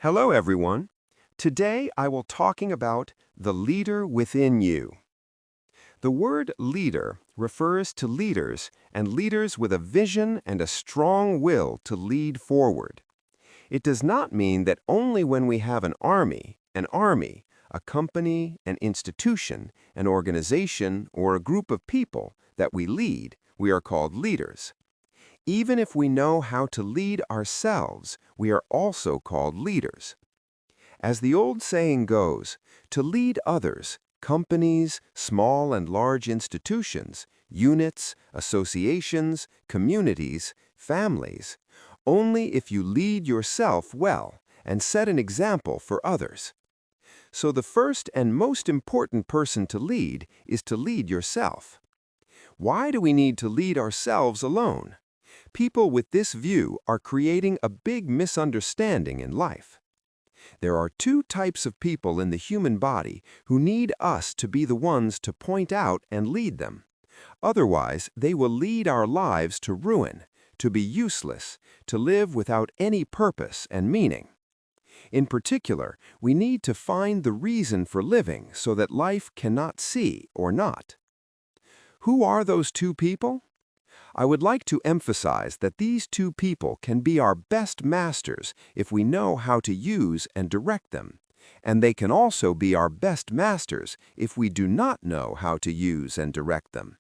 Hello, everyone. Today I will talking about the leader within you. The word leader refers to leaders and leaders with a vision and a strong will to lead forward. It does not mean that only when we have an army, a company, an institution, an organization, or a group of people that we lead, we are called leaders. Even if we know how to lead ourselves, we are also called leaders. As the old saying goes, to lead others, companies, small and large institutions, units, associations, communities, families, only if you lead yourself well and set an example for others. So the first and most important person to lead is to lead yourself. Why do we need to lead ourselves alone? People with this view are creating a big misunderstanding in life. There are two types of people in the human body who need us to be the ones to point out and lead them. Otherwise, they will lead our lives to ruin, to be useless, to live without any purpose and meaning. In particular, we need to find the reason for living so that life cannot see or not. Who are those two people? I would like to emphasize that these two people can be our best masters if we know how to use and direct them, and they can also be our best masters if we do not know how to use and direct them.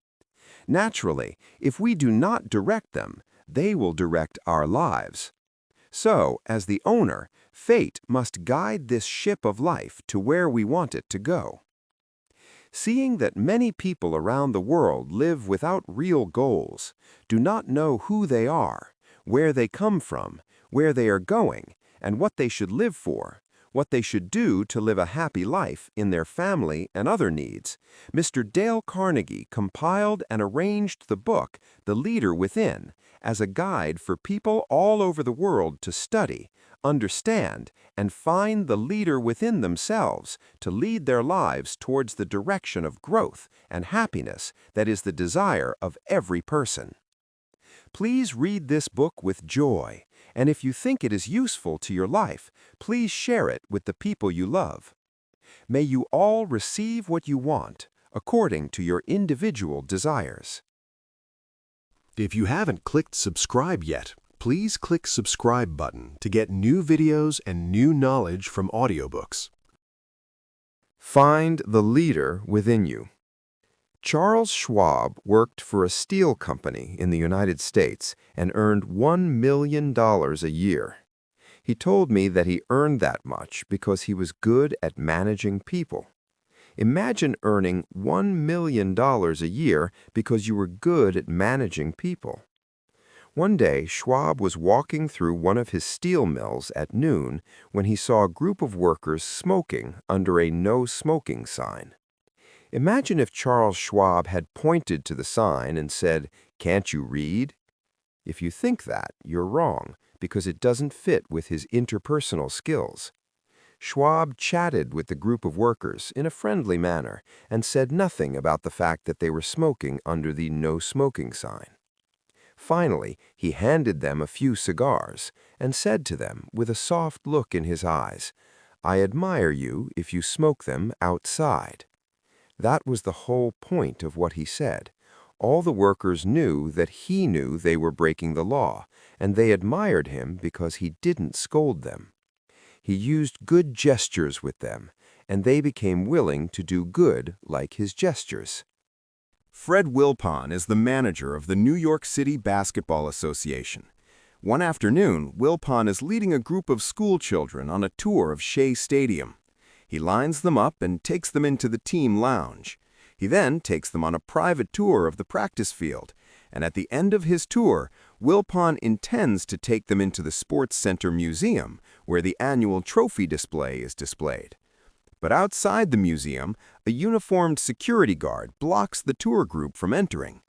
Naturally, if we do not direct them, they will direct our lives. So, as the owner, fate must guide this ship of life to where we want it to go. Seeing that many people around the world live without real goals, do not know who they are, where they come from, where they are going, and what they should live for, what they should do to live a happy life in their family and other needs, Mr. Dale Carnegie compiled and arranged the book, The Leader Within, as a guide for people all over the world to study, understand, and find the leader within themselves to lead their lives towards the direction of growth and happiness that is the desire of every person. Please read this book with joy, and if you think it is useful to your life, please share it with the people you love. May you all receive what you want, according to your individual desires. If you haven't clicked subscribe yet, please click subscribe button to get new videos and new knowledge from audiobooks. Find the leader within you. Charles Schwab worked for a steel company in the United States and earned $1 million a year. He told me that he earned that much because he was good at managing people. Imagine earning $1 million a year because you were good at managing people. One day, Schwab was walking through one of his steel mills at noon when he saw a group of workers smoking under a no smoking sign. Imagine if Charles Schwab had pointed to the sign and said, "Can't you read?" If you think that, you're wrong, because it doesn't fit with his interpersonal skills. Schwab chatted with the group of workers in a friendly manner and said nothing about the fact that they were smoking under the no smoking sign. Finally, he handed them a few cigars and said to them with a soft look in his eyes, "I admire you if you smoke them outside." That was the whole point of what he said. All the workers knew that he knew they were breaking the law, and they admired him because he didn't scold them. He used good gestures with them, and they became willing to do good like his gestures. Fred Wilpon is the manager of the New York City Basketball Association. One afternoon, Wilpon is leading a group of school children on a tour of Shea Stadium. He lines them up and takes them into the team lounge. He then takes them on a private tour of the practice field, and at the end of his tour, Wilpon intends to take them into the Sports Center Museum, where the annual trophy display is displayed. But outside the museum, a uniformed security guard blocks the tour group from entering.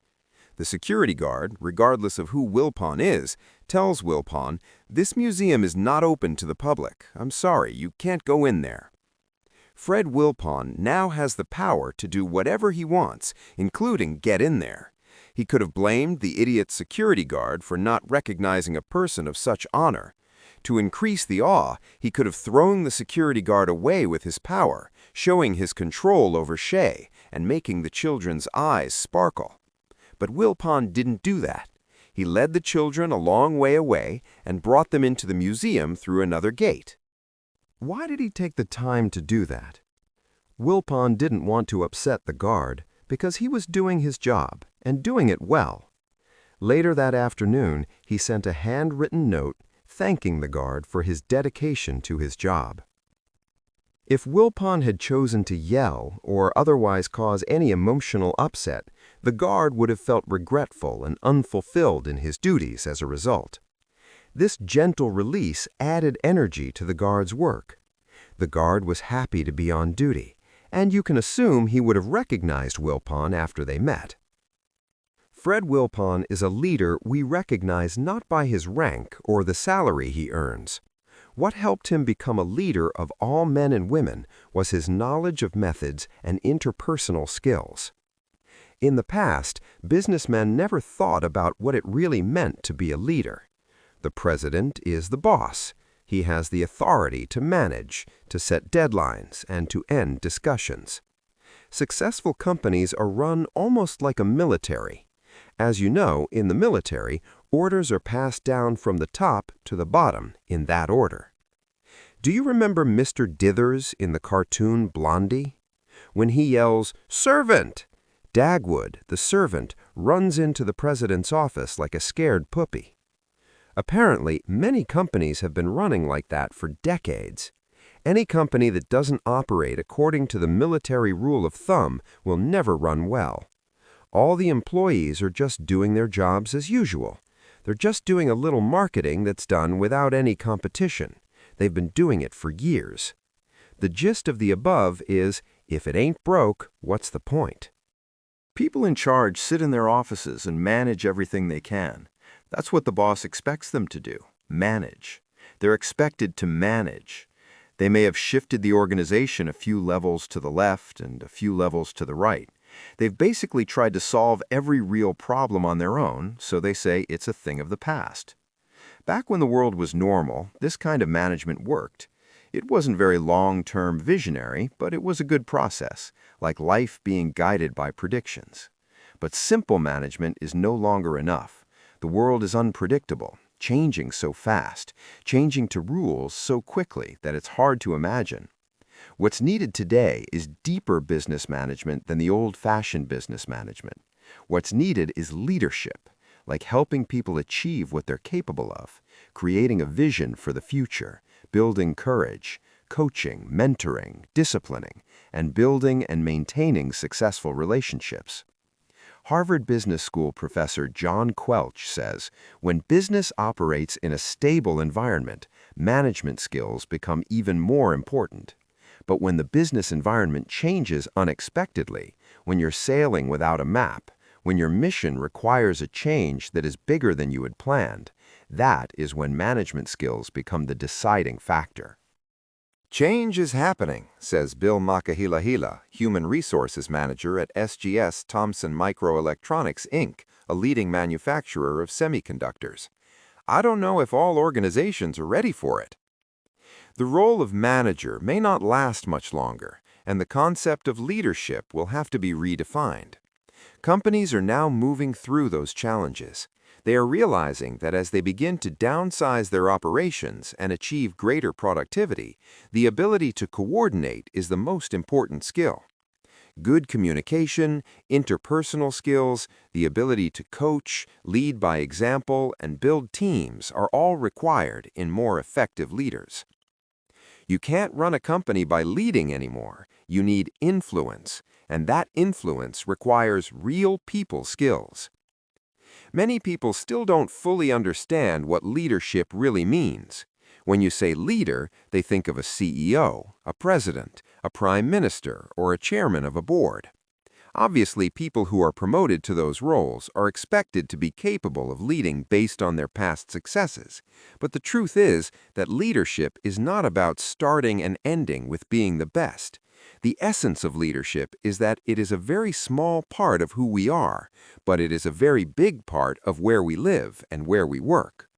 The security guard, regardless of who Wilpon is, tells Wilpon, "This museum is not open to the public. I'm sorry, you can't go in there." Fred Wilpon now has the power to do whatever he wants, including get in there. He could have blamed the idiot security guard for not recognizing a person of such honor. To increase the awe, he could have thrown the security guard away with his power, showing his control over Shay and making the children's eyes sparkle. But Wilpon didn't do that. He led the children a long way away and brought them into the museum through another gate. Why did he take the time to do that? Wilpon didn't want to upset the guard because he was doing his job and doing it well. Later that afternoon, he sent a handwritten note thanking the guard for his dedication to his job. If Wilpon had chosen to yell or otherwise cause any emotional upset, the guard would have felt regretful and unfulfilled in his duties as a result. This gentle release added energy to the guard's work. The guard was happy to be on duty, and you can assume he would have recognized Wilpon after they met. Fred Wilpon is a leader we recognize not by his rank or the salary he earns. What helped him become a leader of all men and women was his knowledge of methods and interpersonal skills. In the past, businessmen never thought about what it really meant to be a leader. The president is the boss. He has the authority to manage, to set deadlines, and to end discussions. Successful companies are run almost like a military. As you know, in the military, orders are passed down from the top to the bottom in that order. Do you remember Mr. Dithers in the cartoon Blondie? When he yells, "Servant!" Dagwood, the servant, runs into the president's office like a scared puppy. Apparently, many companies have been running like that for decades. Any company that doesn't operate according to the military rule of thumb will never run well. All the employees are just doing their jobs as usual. They're just doing a little marketing that's done without any competition. They've been doing it for years. The gist of the above is, if it ain't broke, what's the point? People in charge sit in their offices and manage everything they can. That's what the boss expects them to do, manage. They're expected to manage. They may have shifted the organization a few levels to the left and a few levels to the right. They've basically tried to solve every real problem on their own, so they say it's a thing of the past. Back when the world was normal, this kind of management worked. It wasn't very long-term visionary, but it was a good process, like life being guided by predictions. But simple management is no longer enough. The world is unpredictable, changing so fast, changing to rules so quickly that it's hard to imagine. What's needed today is deeper business management than the old-fashioned business management. What's needed is leadership, like helping people achieve what they're capable of, creating a vision for the future, building courage, coaching, mentoring, disciplining, and building and maintaining successful relationships. Harvard Business School professor John Quelch says, when business operates in a stable environment, management skills become even more important. But when the business environment changes unexpectedly, when you're sailing without a map, when your mission requires a change that is bigger than you had planned, that is when management skills become the deciding factor. Change is happening, says Bill Makahilahila, Human Resources Manager at SGS Thomson Microelectronics, Inc., a leading manufacturer of semiconductors. I don't know if all organizations are ready for it. The role of manager may not last much longer, and the concept of leadership will have to be redefined. Companies are now moving through those challenges. They are realizing that as they begin to downsize their operations and achieve greater productivity, the ability to coordinate is the most important skill. Good communication, interpersonal skills, the ability to coach, lead by example, and build teams are all required in more effective leaders. You can't run a company by leading anymore. You need influence, and that influence requires real people skills. Many people still don't fully understand what leadership really means. When you say leader, they think of a CEO, a president, a prime minister, or a chairman of a board. Obviously, people who are promoted to those roles are expected to be capable of leading based on their past successes. But the truth is that leadership is not about starting and ending with being the best. The essence of leadership is that it is a very small part of who we are, but it is a very big part of where we live and where we work.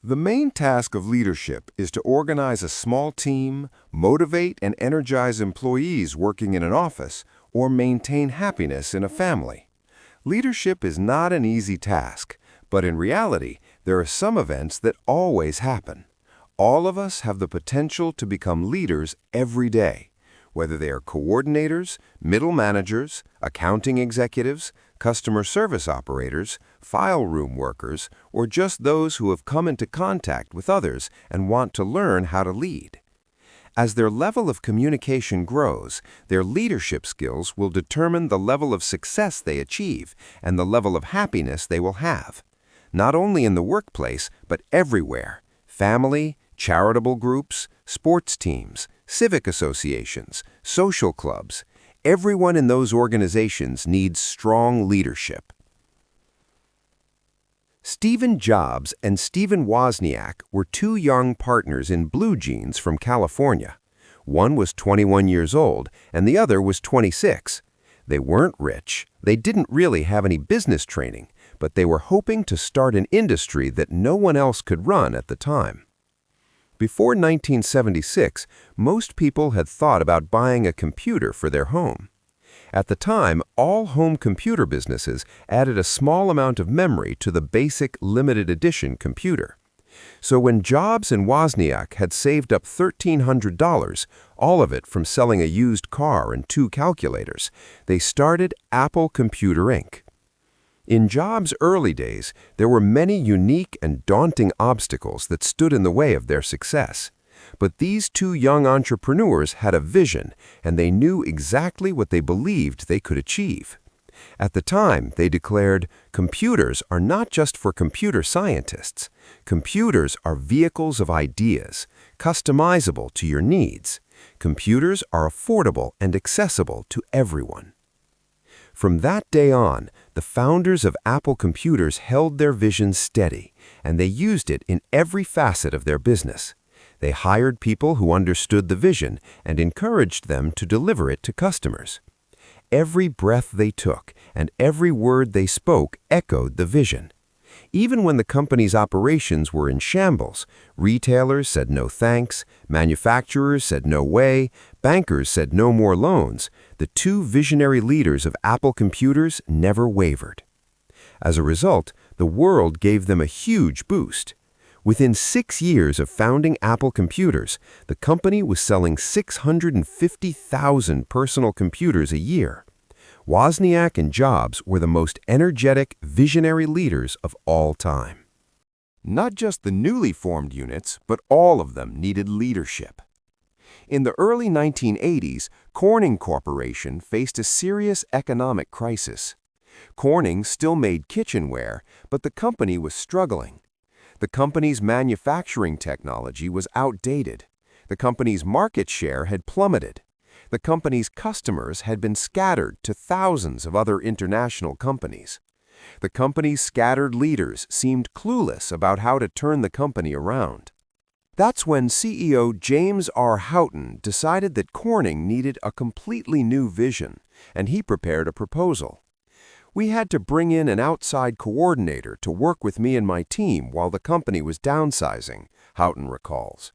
The main task of leadership is to organize a small team, motivate and energize employees working in an office, or maintain happiness in a family. Leadership is not an easy task, but in reality, there are some events that always happen. All of us have the potential to become leaders every day, whether they are coordinators, middle managers, accounting executives, customer service operators, file room workers, or just those who have come into contact with others and want to learn how to lead. As their level of communication grows, their leadership skills will determine the level of success they achieve and the level of happiness they will have, not only in the workplace, but everywhere: family, charitable groups, sports teams, civic associations, social clubs. Everyone in those organizations needs strong leadership. Stephen Jobs and Stephen Wozniak were two young partners in blue jeans from California. One was 21 years old and the other was 26. They weren't rich, they didn't really have any business training, but they were hoping to start an industry that no one else could run at the time. Before 1976, most people had thought about buying a computer for their home. At the time, all home computer businesses added a small amount of memory to the basic limited edition computer. So when Jobs and Wozniak had saved up $1,300, all of it from selling a used car and 2 calculators, they started Apple Computer Inc. In Jobs' early days, there were many unique and daunting obstacles that stood in the way of their success. But these two young entrepreneurs had a vision, and they knew exactly what they believed they could achieve. At the time, they declared, computers are not just for computer scientists. Computers are vehicles of ideas, customizable to your needs. Computers are affordable and accessible to everyone. From that day on, the founders of Apple Computers held their vision steady, and they used it in every facet of their business. They hired people who understood the vision and encouraged them to deliver it to customers. Every breath they took and every word they spoke echoed the vision. Even when the company's operations were in shambles, retailers said no thanks, manufacturers said no way, bankers said no more loans, the two visionary leaders of Apple Computers never wavered. As a result, the world gave them a huge boost. Within 6 years of founding Apple Computers, the company was selling 650,000 personal computers a year. Wozniak and Jobs were the most energetic, visionary leaders of all time. Not just the newly formed units, but all of them needed leadership. In the early 1980s, Corning Corporation faced a serious economic crisis. Corning still made kitchenware, but the company was struggling. The company's manufacturing technology was outdated. The company's market share had plummeted. The company's customers had been scattered to thousands of other international companies. The company's scattered leaders seemed clueless about how to turn the company around. That's when CEO James R. Houghton decided that Corning needed a completely new vision, and he prepared a proposal. "We had to bring in an outside coordinator to work with me and my team while the company was downsizing," Houghton recalls.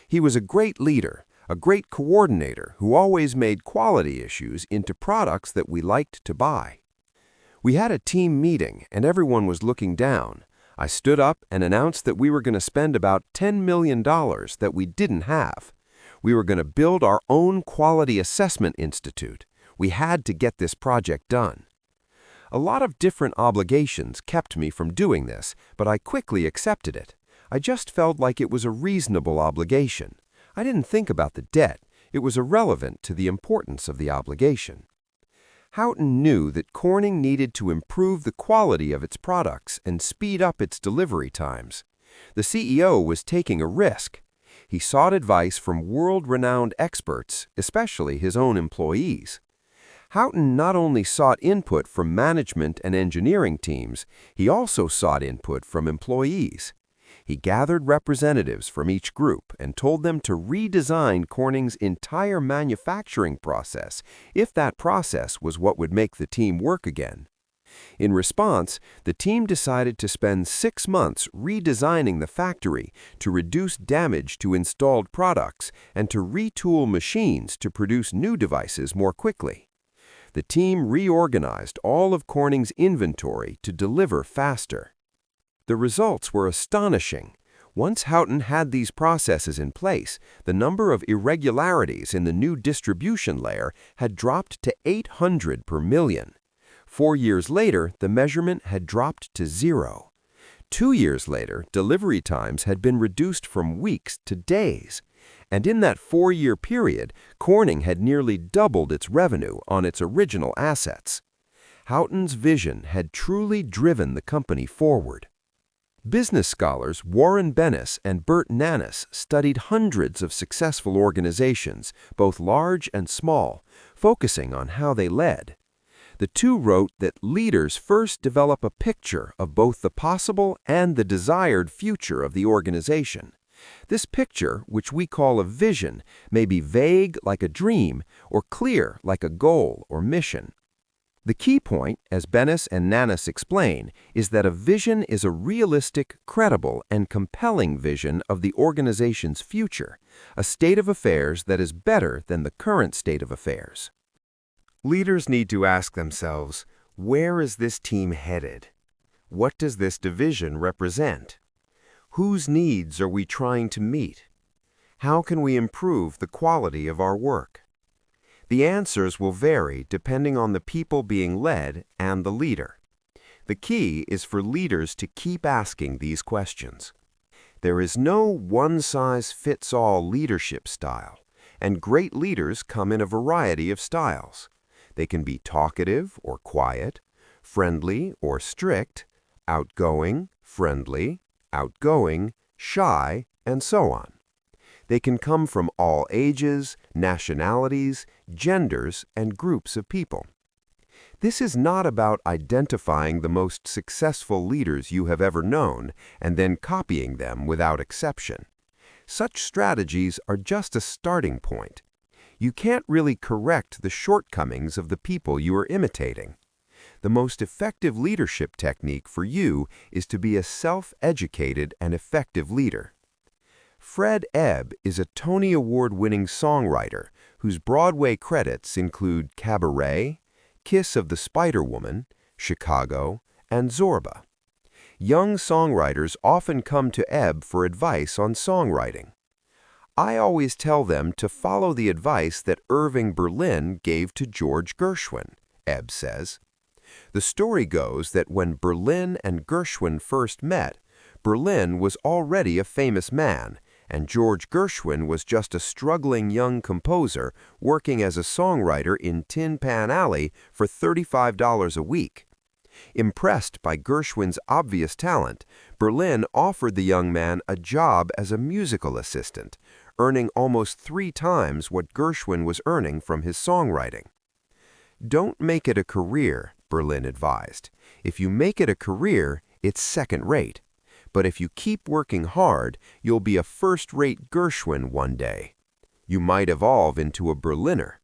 "He was a great leader, a great coordinator who always made quality issues into products that we liked to buy. We had a team meeting and everyone was looking down. I stood up and announced that we were going to spend about $10 million that we didn't have. We were going to build our own quality assessment institute. We had to get this project done. A lot of different obligations kept me from doing this, but I quickly accepted it. I just felt like it was a reasonable obligation. I didn't think about the debt. It was irrelevant to the importance of the obligation." Houghton knew that Corning needed to improve the quality of its products and speed up its delivery times. The CEO was taking a risk. He sought advice from world-renowned experts, especially his own employees. Houghton not only sought input from management and engineering teams, he also sought input from employees. He gathered representatives from each group and told them to redesign Corning's entire manufacturing process if that process was what would make the team work again. In response, the team decided to spend 6 months redesigning the factory to reduce damage to installed products and to retool machines to produce new devices more quickly. The team reorganized all of Corning's inventory to deliver faster. The results were astonishing. Once Houghton had these processes in place, the number of irregularities in the new distribution layer had dropped to 800 per million. 4 years later, the measurement had dropped to 0. 2 years later, delivery times had been reduced from weeks to days. And in that 4-year period, Corning had nearly doubled its revenue on its original assets. Houghton's vision had truly driven the company forward. Business scholars Warren Bennis and Bert Nanis studied hundreds of successful organizations, both large and small, focusing on how they led. The two wrote that leaders first develop a picture of both the possible and the desired future of the organization. This picture, which we call a vision, may be vague like a dream or clear like a goal or mission. The key point, as Bennis and Nanis explain, is that a vision is a realistic, credible, and compelling vision of the organization's future, a state of affairs that is better than the current state of affairs. Leaders need to ask themselves, where is this team headed? What does this division represent? Whose needs are we trying to meet? How can we improve the quality of our work? The answers will vary depending on the people being led and the leader. The key is for leaders to keep asking these questions. There is no one-size-fits-all leadership style, and great leaders come in a variety of styles. They can be talkative or quiet, friendly or strict, outgoing, friendly, outgoing, shy, and so on. They can come from all ages, nationalities, genders, and groups of people. This is not about identifying the most successful leaders you have ever known and then copying them without exception. Such strategies are just a starting point. You can't really correct the shortcomings of the people you are imitating. The most effective leadership technique for you is to be a self-educated and effective leader. Fred Ebb is a Tony Award-winning songwriter whose Broadway credits include Cabaret, Kiss of the Spider Woman, Chicago, and Zorba. Young songwriters often come to Ebb for advice on songwriting. I always tell them to follow the advice that Irving Berlin gave to George Gershwin, Ebb says. The story goes that when Berlin and Gershwin first met, Berlin was already a famous man, and George Gershwin was just a struggling young composer working as a songwriter in Tin Pan Alley for $35 a week. Impressed by Gershwin's obvious talent, Berlin offered the young man a job as a musical assistant, earning almost 3 times what Gershwin was earning from his songwriting. Don't make it a career, Berlin advised. If you make it a career, it's second-rate. But if you keep working hard, you'll be a first-rate Gershwin one day. You might evolve into a Berliner.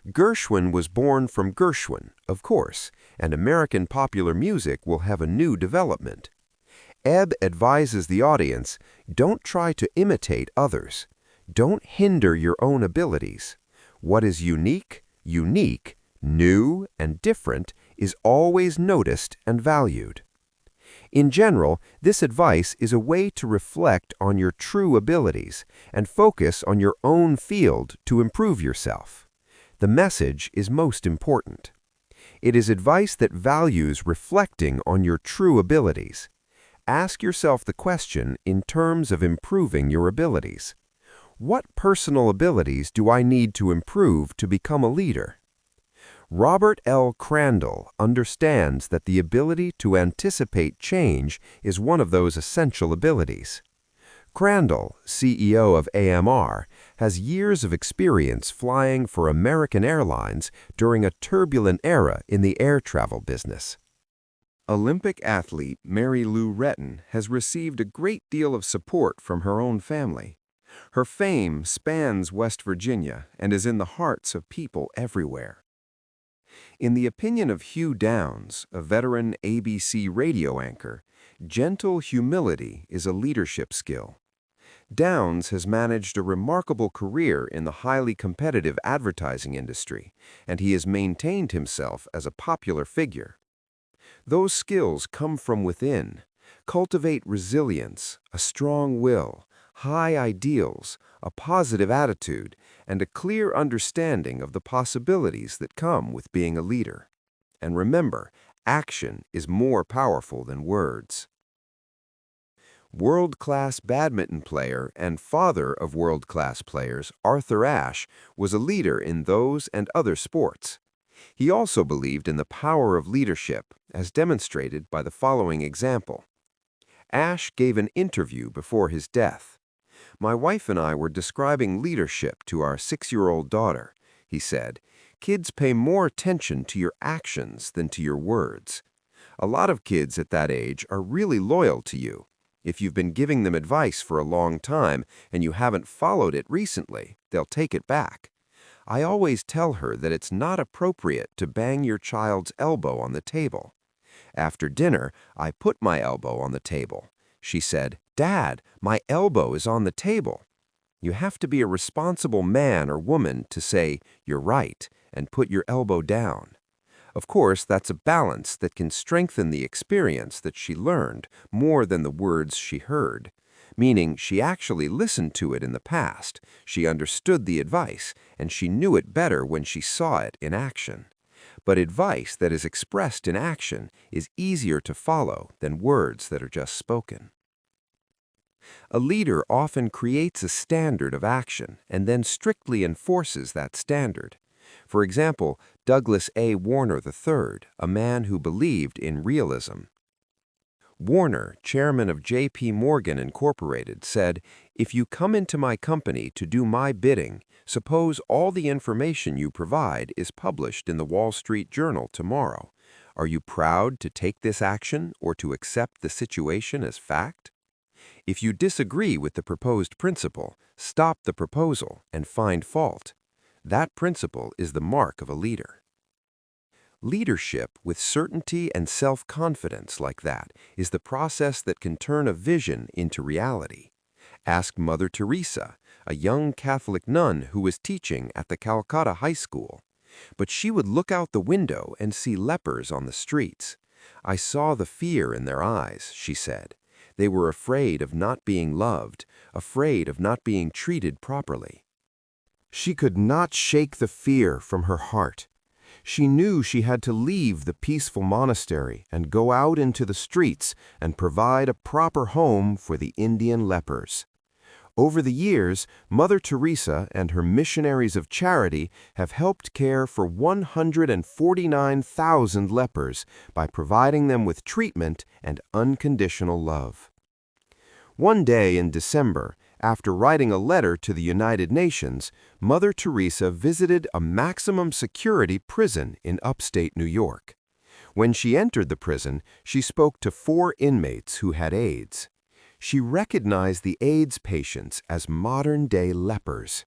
Gershwin was born from Gershwin, of course, and American popular music will have a new development. Ebb advises the audience, don't try to imitate others. Don't hinder your own abilities. What is unique, new, and different is always noticed and valued. In general, this advice is a way to reflect on your true abilities and focus on your own field to improve yourself. The message is most important. It is advice that values reflecting on your true abilities. Ask yourself the question in terms of improving your abilities. What personal abilities do I need to improve to become a leader? Robert L. Crandall understands that the ability to anticipate change is one of those essential abilities. Crandall, CEO of AMR, has years of experience flying for American Airlines during a turbulent era in the air travel business. Olympic athlete Mary Lou Retton has received a great deal of support from her own family. Her fame spans West Virginia and is in the hearts of people everywhere. In the opinion of Hugh Downs, a veteran ABC radio anchor, gentle humility is a leadership skill. Downs has managed a remarkable career in the highly competitive advertising industry, and he has maintained himself as a popular figure. Those skills come from within. Cultivate resilience, a strong will, high ideals, a positive attitude, and a clear understanding of the possibilities that come with being a leader. And remember, action is more powerful than words. World-class badminton player and father of world-class players, Arthur Ashe, was a leader in those and other sports. He also believed in the power of leadership, as demonstrated by the following example. Ashe gave an interview before his death. "My wife and I were describing leadership to our 6-year-old daughter," he said. "Kids pay more attention to your actions than to your words. A lot of kids at that age are really loyal to you. If you've been giving them advice for a long time and you haven't followed it recently, they'll take it back. I always tell her that it's not appropriate to bang your child's elbow on the table. After dinner, I put my elbow on the table. She said, 'Dad, my elbow is on the table.' You have to be a responsible man or woman to say, 'You're right,' and put your elbow down. Of course, that's a balance that can strengthen the experience that she learned more than the words she heard, meaning she actually listened to it in the past, she understood the advice, and she knew it better when she saw it in action. But advice that is expressed in action is easier to follow than words that are just spoken." A leader often creates a standard of action and then strictly enforces that standard. For example, Douglas A. Warner III, a man who believed in realism. Warner, chairman of J.P. Morgan Incorporated, said, "If you come into my company to do my bidding, suppose all the information you provide is published in the Wall Street Journal tomorrow. Are you proud to take this action or to accept the situation as fact? If you disagree with the proposed principle, stop the proposal and find fault. That principle is the mark of a leader." Leadership with certainty and self-confidence like that is the process that can turn a vision into reality. Ask Mother Teresa, a young Catholic nun who was teaching at the Calcutta High School. But she would look out the window and see lepers on the streets. "I saw the fear in their eyes," she said. "They were afraid of not being loved, afraid of not being treated properly." She could not shake the fear from her heart. She knew she had to leave the peaceful monastery and go out into the streets and provide a proper home for the Indian lepers. Over the years, Mother Teresa and her missionaries of charity have helped care for 149,000 lepers by providing them with treatment and unconditional love. One day in December, after writing a letter to the United Nations, Mother Teresa visited a maximum security prison in upstate New York. When she entered the prison, she spoke to 4 inmates who had AIDS. She recognized the AIDS patients as modern-day lepers.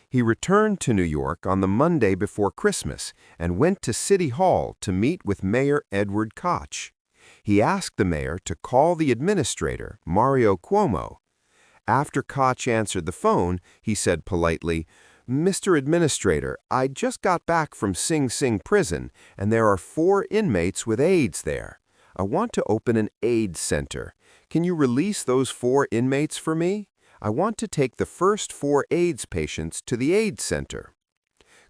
He returned to New York on the Monday before Christmas and went to City Hall to meet with Mayor Edward Koch. He asked the mayor to call the administrator, Mario Cuomo. After Koch answered the phone, he said politely, "Mr. Administrator, I just got back from Sing Sing prison, and there are 4 inmates with AIDS there. I want to open an AIDS center. Can you release those 4 inmates for me? I want to take the first 4 AIDS patients to the AIDS center."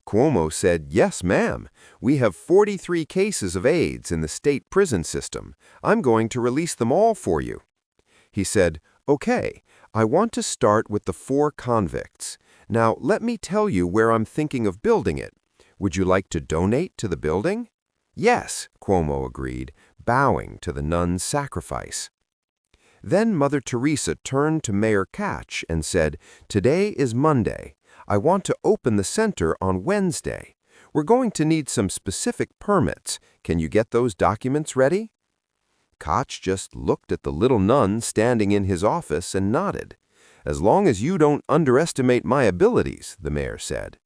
Cuomo said, "Yes, ma'am. We have 43 cases of AIDS in the state prison system. I'm going to release them all for you." He said, "Okay, I want to start with the 4 convicts. Now, let me tell you where I'm thinking of building it. Would you like to donate to the building?" "Yes," Cuomo agreed, bowing to the nun's sacrifice. Then Mother Teresa turned to Mayor Koch and said, "Today is Monday. I want to open the center on Wednesday. We're going to need some specific permits. Can you get those documents ready?" Koch just looked at the little nun standing in his office and nodded. "As long as you don't underestimate my abilities," the mayor said.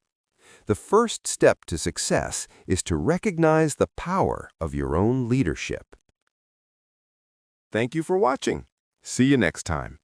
The first step to success is to recognize the power of your own leadership. Thank you for watching. See you next time.